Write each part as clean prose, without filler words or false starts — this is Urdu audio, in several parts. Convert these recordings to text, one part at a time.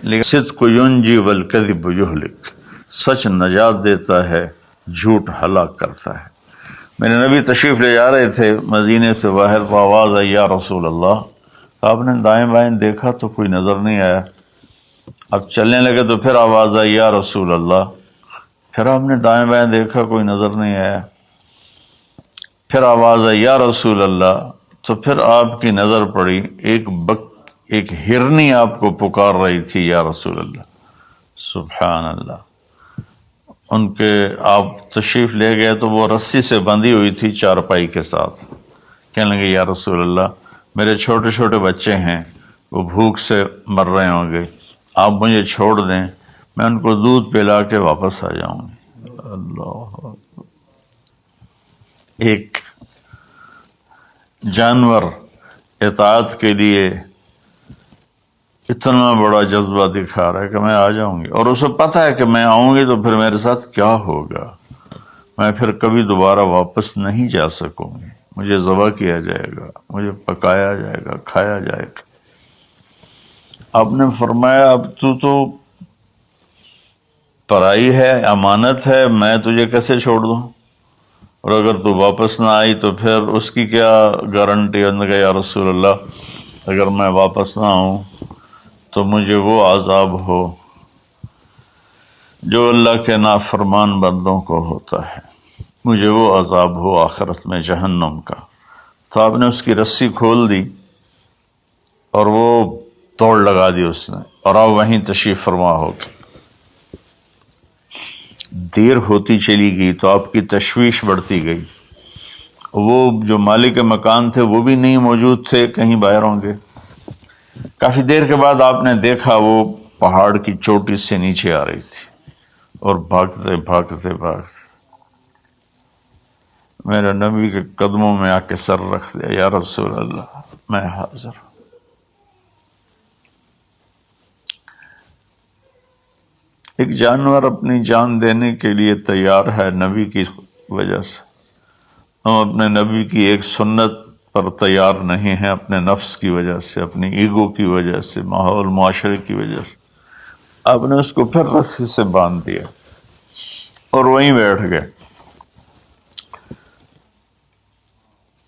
لیکن صدق ینجی والکذب یہلک، سچ نجات دیتا ہے، جھوٹ ہلاک کرتا ہے۔ میرے نبی تشریف لے جا رہے تھے مدینے سے باہر، تو آواز آئی یا رسول اللہ۔ آپ نے دائیں بائیں دیکھا تو کوئی نظر نہیں آیا۔ اب چلنے لگے تو پھر آواز آئی یا رسول اللہ۔ پھر آپ نے دائیں بائیں دیکھا، کوئی نظر نہیں آیا۔ پھر آواز آئی یا رسول اللہ، تو پھر آپ کی نظر پڑی، ایک ہرنی آپ کو پکار رہی تھی یا رسول اللہ۔ سبحان اللہ۔ ان کے آپ تشریف لے گئے تو وہ رسی سے بندھی ہوئی تھی چارپائی کے ساتھ۔ کہنے لگے یا رسول اللہ، میرے چھوٹے چھوٹے بچے ہیں، وہ بھوک سے مر رہے ہوں گے، آپ مجھے چھوڑ دیں، میں ان کو دودھ پلا کے واپس آ جاؤں گی۔ اللہ، ایک جانور اطاعت کے لیے اتنا بڑا جذبہ دکھا رہا ہے کہ میں آ جاؤں گی، اور اسے پتہ ہے کہ میں آؤں گی تو پھر میرے ساتھ کیا ہوگا، میں پھر کبھی دوبارہ واپس نہیں جا سکوں گی، مجھے ذبح کیا جائے گا، مجھے پکایا جائے گا، کھایا جائے گا۔ آپ نے فرمایا اب تو پرائی ہے، امانت ہے، میں تجھے کیسے چھوڑ دوں، اور اگر تو واپس نہ آئی تو پھر اس کی کیا گارنٹی ہے؟ یا رسول اللہ، اگر میں واپس نہ آؤں تو مجھے وہ عذاب ہو جو اللہ کے نافرمان بندوں کو ہوتا ہے، مجھے وہ عذاب ہو آخرت میں جہنم کا۔ تو آپ نے اس کی رسی کھول دی اور وہ توڑ لگا دی اس نے، اور آپ وہیں تشریف فرما ہو کے۔ دیر ہوتی چلی گئی تو آپ کی تشویش بڑھتی گئی۔ وہ جو مالک مکان تھے وہ بھی نہیں موجود تھے، کہیں باہر ہوں گے۔ کافی دیر کے بعد آپ نے دیکھا وہ پہاڑ کی چوٹی سے نیچے آ رہی تھی، اور بھاگتے بھاگتے بھاگتے میرے نبی کے قدموں میں آ کے سر رکھ دیا، یا رسول اللہ میں حاضر ہوں۔ ایک جانور اپنی جان دینے کے لیے تیار ہے نبی کی وجہ سے، ہم اپنے نبی کی ایک سنت پر تیار نہیں ہیں، اپنے نفس کی وجہ سے، اپنی ایگو کی وجہ سے، ماحول معاشرے کی وجہ سے۔ آپ نے اس کو پھر رسی سے باندھ دیا اور وہیں بیٹھ گئے۔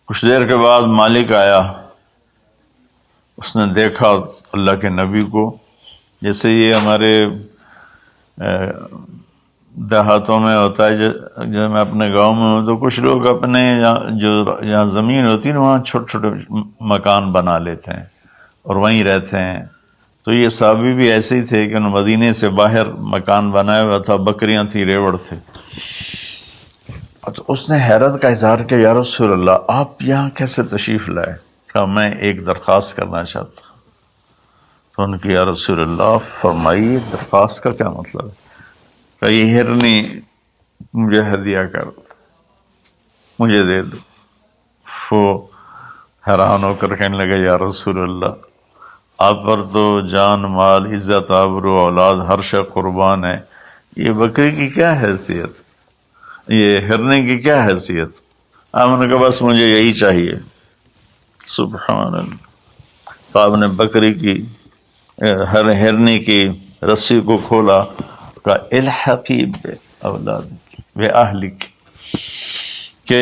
کچھ دیر کے بعد مالک آیا، اس نے دیکھا اللہ کے نبی کو، جیسے یہ ہمارے دیہاتوں میں ہوتا ہے، جو میں اپنے گاؤں میں ہوں تو کچھ لوگ اپنے جہاں زمین ہوتی ہے نا وہاں چھوٹے چھوٹے مکان بنا لیتے ہیں اور وہیں رہتے ہیں۔ تو یہ صحابی بھی ایسے ہی تھے کہ انہوں مدینے سے باہر مکان بنایا ہوا تھا، بکریاں تھی، ریوڑ تھے۔ تو اس نے حیرت کا اظہار کیا، یا رسول اللہ آپ یہاں کیسے تشریف لائے؟ کہا میں ایک درخواست کرنا چاہتا ہوں۔ تو ان کی یا رسول اللہ فرمائیے درخواست کا کیا مطلب ہے؟ کہ یہ ہرنی مجھے ہدیہ کر دو، مجھے دے دو۔ وہ حیران ہو کر کہنے لگے یا رسول اللہ آپ پر تو جان، مال، عزت، آبرو، اولاد ہر شے قربان ہے، یہ بکری کی کیا حیثیت، یہ ہرنے کی کیا حیثیت؟ آپ نے کہا بس مجھے یہی چاہیے۔ سبحان اللہ۔ تو آپ نے بکری کی ہرنے کی رسی کو کھولا، کہا الحقی باولادک باہلک، کہ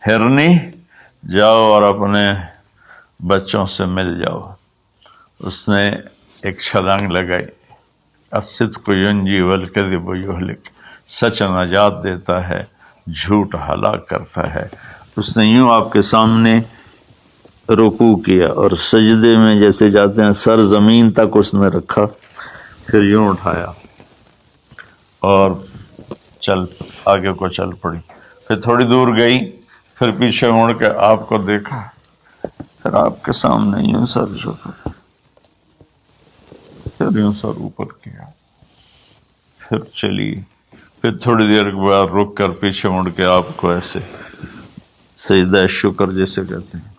ہرنی جاؤ اور اپنے بچوں سے مل جاؤ۔ اس نے ایک چھلانگ لگائی، الصدق ینجی والکذب یہلک، سچ نجات دیتا ہے، جھوٹ ہلاک کرتا ہے۔ اس نے یوں آپ کے سامنے رکوع کیا اور سجدے میں جیسے جاتے ہیں سر زمین تک اس نے رکھا، پھر یوں اٹھایا اور آگے کو چل پڑی۔ پھر تھوڑی دور گئی، پھر پیچھے مڑ کے آپ کو دیکھا، پھر آپ کے سامنے یوں سر جھکا، پھر یوں سر اوپر کیا، پھر چلی، پھر تھوڑی دیر کے بعد رک کر پیچھے مڑ کے آپ کو ایسے سجدہ شکر جیسے کہتے ہیں،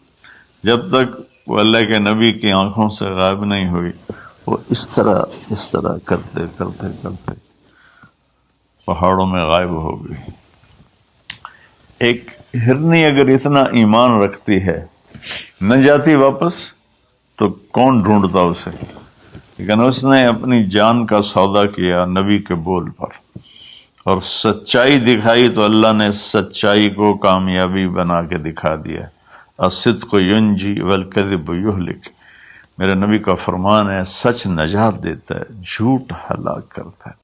جب تک وہ اللہ کے نبی کی آنکھوں سے غائب نہیں ہوئی، وہ اس طرح کرتے کرتے کرتے پہاڑوں میں غائب ہو گئی۔ ایک ہرنی اگر اتنا ایمان رکھتی ہے، نہ جاتی واپس، تو کون ڈھونڈتا اسے؟ لیکن اس نے اپنی جان کا سودا کیا نبی کے بول پر اور سچائی دکھائی تو اللہ نے سچائی کو کامیابی بنا کے دکھا دیا۔ الصدق ینجی والکذب یہلک، میرے نبی کا فرمان ہے سچ نجات دیتا ہے، جھوٹ ہلاک کرتا ہے۔